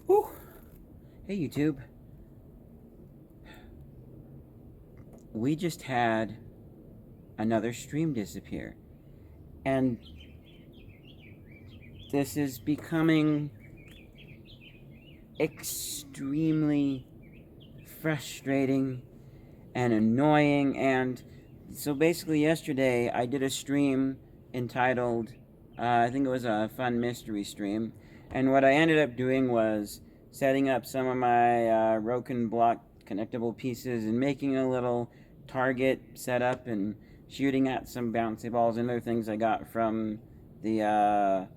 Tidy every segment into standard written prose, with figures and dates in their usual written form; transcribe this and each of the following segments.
Whew. Hey YouTube. We just had another stream disappear. And this is becoming extremely frustrating and annoying. And so basically, yesterday I did a stream entitled, I think it was a fun mystery stream. And what I ended up doing was setting up some of my Roken block connectable pieces and making a little target setup and shooting at some bouncy balls and other things I got from the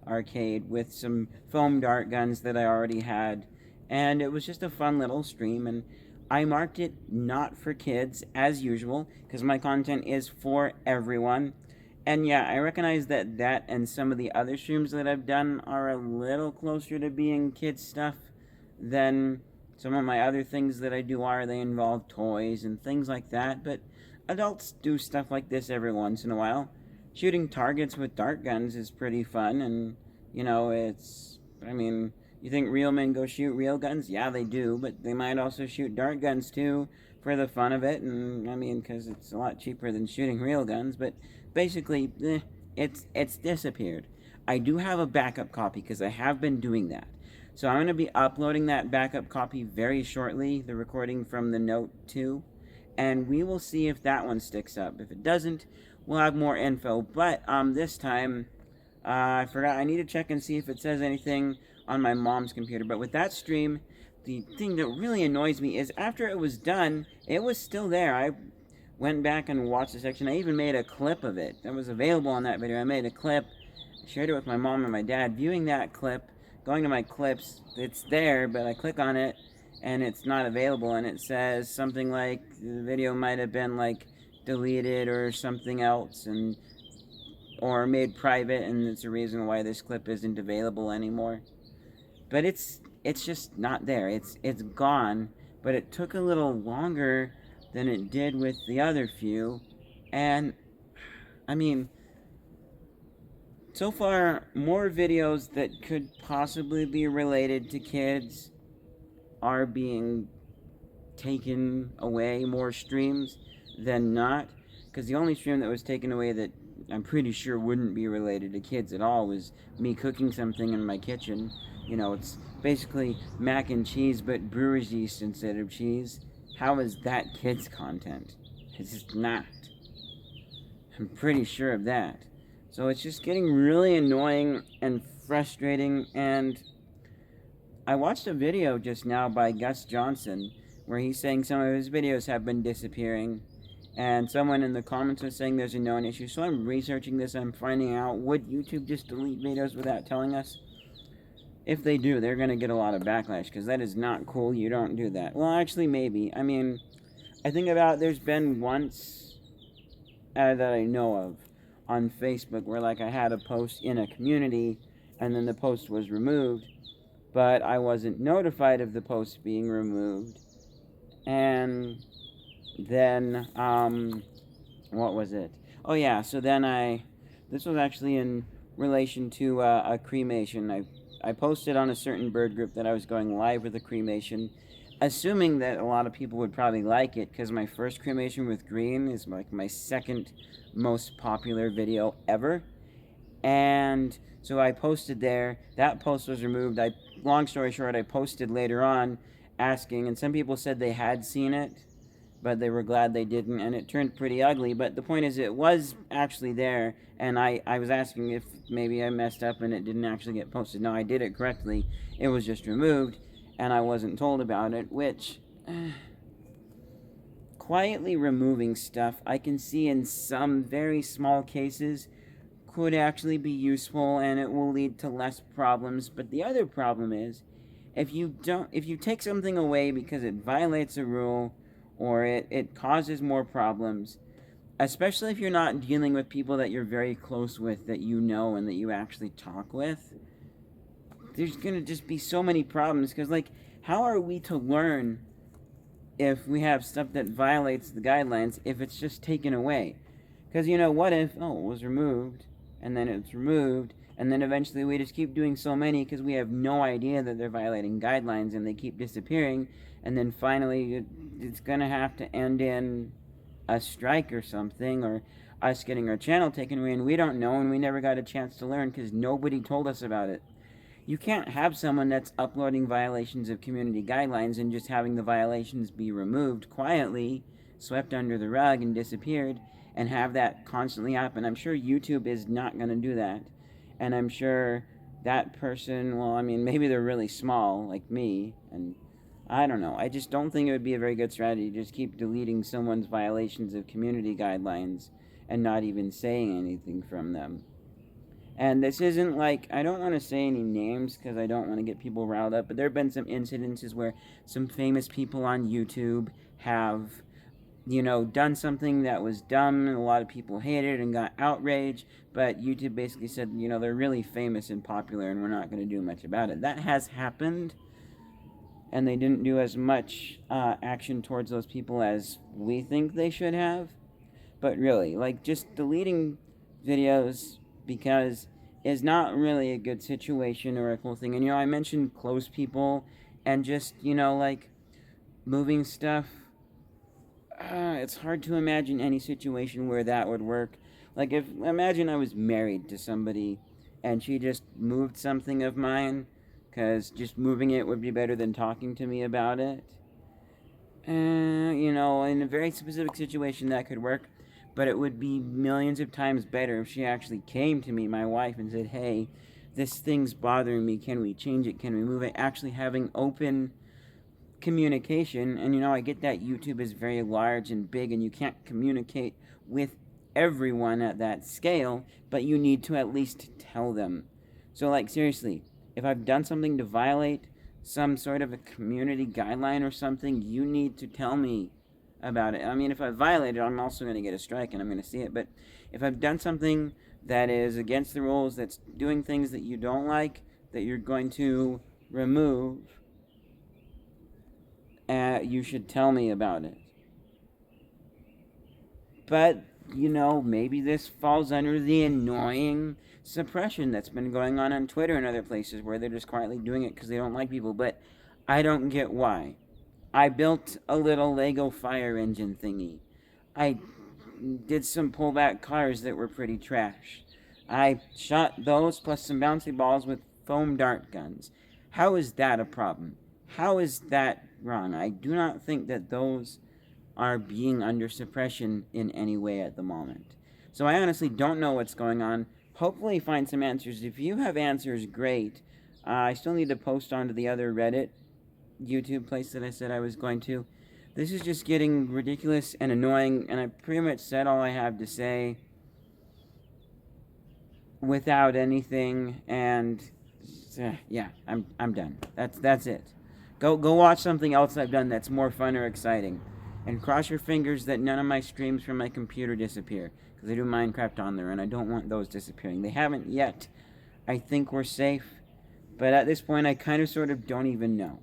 arcade with some foam dart guns that I already had. And it was just a fun little stream. And I marked it not for kids, as usual, because my content is for everyone. And yeah, I recognize that that and some of the other streams that I've done are a little closer to being kids stuff than some of my other things that I do are. They involve toys and things like that, but adults do stuff like this every once in a while. Shooting targets with dart guns is pretty fun, and I mean, you think real men go shoot real guns? Yeah, they do, but they might also shoot dart guns too for the fun of it, and I mean, because it's a lot cheaper than shooting real guns. But basically, it's disappeared. I do have a backup copy because I have been doing that. So I'm going to be uploading that backup copy very shortly, the recording from the Note 2, and we will see if that one sticks up. If it doesn't, we'll have more info. But this time, I forgot. I need to check and see if it says anything on my mom's computer. But with that stream, the thing that really annoys me is after it was done, it was still there. I went back and watched the section. I even made a clip of it that was available on that video. I made a clip, shared it with my mom and my dad. Viewing that clip, going to my clips, it's there, but I click on it and it's not available. And it says something like the video might have been like deleted or something else, and or made private, and it's a reason why this clip isn't available anymore. But it's just not there. It's gone. But it took a little longer than it did with the other few, and I mean, so far more videos that could possibly be related to kids are being taken away, more streams than not. Because the only stream that was taken away that I'm pretty sure wouldn't be related to kids at all was me cooking something in my kitchen. You know, it's basically mac and cheese, but brewer's yeast instead of cheese. How is that kids' content? It's just not. I'm pretty sure of that. So it's just getting really annoying and frustrating. And I watched a video just now by Gus Johnson where he's saying some of his videos have been disappearing. And someone in the comments was saying there's a known issue. So I'm researching this. I'm finding out, would YouTube just delete videos without telling us? If they do, they're going to get a lot of backlash because that is not cool. You don't do that. Well, actually, maybe. I mean, I think about there's been once that I know of on Facebook where like I had a post in a community and then the post was removed, but I wasn't notified of the post being removed. And then what was it? Oh yeah, so then this was actually in relation to a cremation. I posted on a certain bird group that I was going live with a cremation, assuming that a lot of people would probably like it because my first cremation with green is like my second most popular video ever. And so I posted there. That post was removed. Long story short, I posted later on asking, and some people said they had seen it, but they were glad they didn't, and it turned pretty ugly. But the point is, it was actually there, and I was asking if maybe I messed up and it didn't actually get posted. No, I did it correctly. It was just removed, and I wasn't told about it, which... quietly removing stuff, I can see in some very small cases, could actually be useful and it will lead to less problems. But the other problem is, if you take something away because it violates a rule or it causes more problems, especially if you're not dealing with people that you're very close with, that you know and that you actually talk with, there's gonna just be so many problems. Because, like, how are we to learn if we have stuff that violates the guidelines if it's just taken away? Because, what if, oh, it was removed, and then it's removed, And then eventually we just keep doing so many because we have no idea that they're violating guidelines and they keep disappearing. And then finally it's going to have to end in a strike or something, or us getting our channel taken away, and we don't know, and we never got a chance to learn because nobody told us about it. You can't have someone that's uploading violations of community guidelines and just having the violations be removed quietly, swept under the rug, and disappeared, and have that constantly happen. I'm sure YouTube is not going to do that. And I'm sure that person, well, I mean, maybe they're really small, like me, and I don't know. I just don't think it would be a very good strategy to just keep deleting someone's violations of community guidelines and not even saying anything from them. And this isn't like, I don't want to say any names because I don't want to get people riled up, but there have been some incidences where some famous people on YouTube have, done something that was dumb and a lot of people hated and got outraged, but YouTube basically said, they're really famous and popular and we're not going to do much about it. That has happened, and they didn't do as much action towards those people as we think they should have. But really, like, just deleting videos because is not really a good situation or a cool thing. And, I mentioned close people and just, like, moving stuff. It's hard to imagine any situation where that would work. Like, imagine I was married to somebody and she just moved something of mine, because just moving it would be better than talking to me about it. In a very specific situation that could work, but it would be millions of times better if she actually came to me, my wife, and said, hey, this thing's bothering me, can we change it, can we move it? Actually having open communication. And I get that YouTube is very large and big and you can't communicate with everyone at that scale, but you need to at least tell them. So, like, seriously, if I've done something to violate some sort of a community guideline or something, you need to tell me about it. I mean, if I violate it, I'm also going to get a strike and I'm going to see it. But if I've done something that is against the rules, that's doing things that you don't like, that you're going to remove, you should tell me about it. But, maybe this falls under the annoying suppression that's been going on Twitter and other places where they're just quietly doing it because they don't like people. But I don't get why. I built a little Lego fire engine thingy. I did some pullback cars that were pretty trash. I shot those plus some bouncy balls with foam dart guns. How is that a problem? How is that wrong? I do not think that those are being under suppression in any way at the moment. So I honestly don't know what's going on. Hopefully find some answers. If you have answers, great. I still need to post onto the other Reddit YouTube place that I said I was going to. This is just getting ridiculous and annoying, and I pretty much said all I have to say without anything, and yeah, I'm done. That's it. Go watch something else I've done that's more fun or exciting. And cross your fingers that none of my streams from my computer disappear, because I do Minecraft on there and I don't want those disappearing. They haven't yet. I think we're safe, but at this point I kind of sort of don't even know.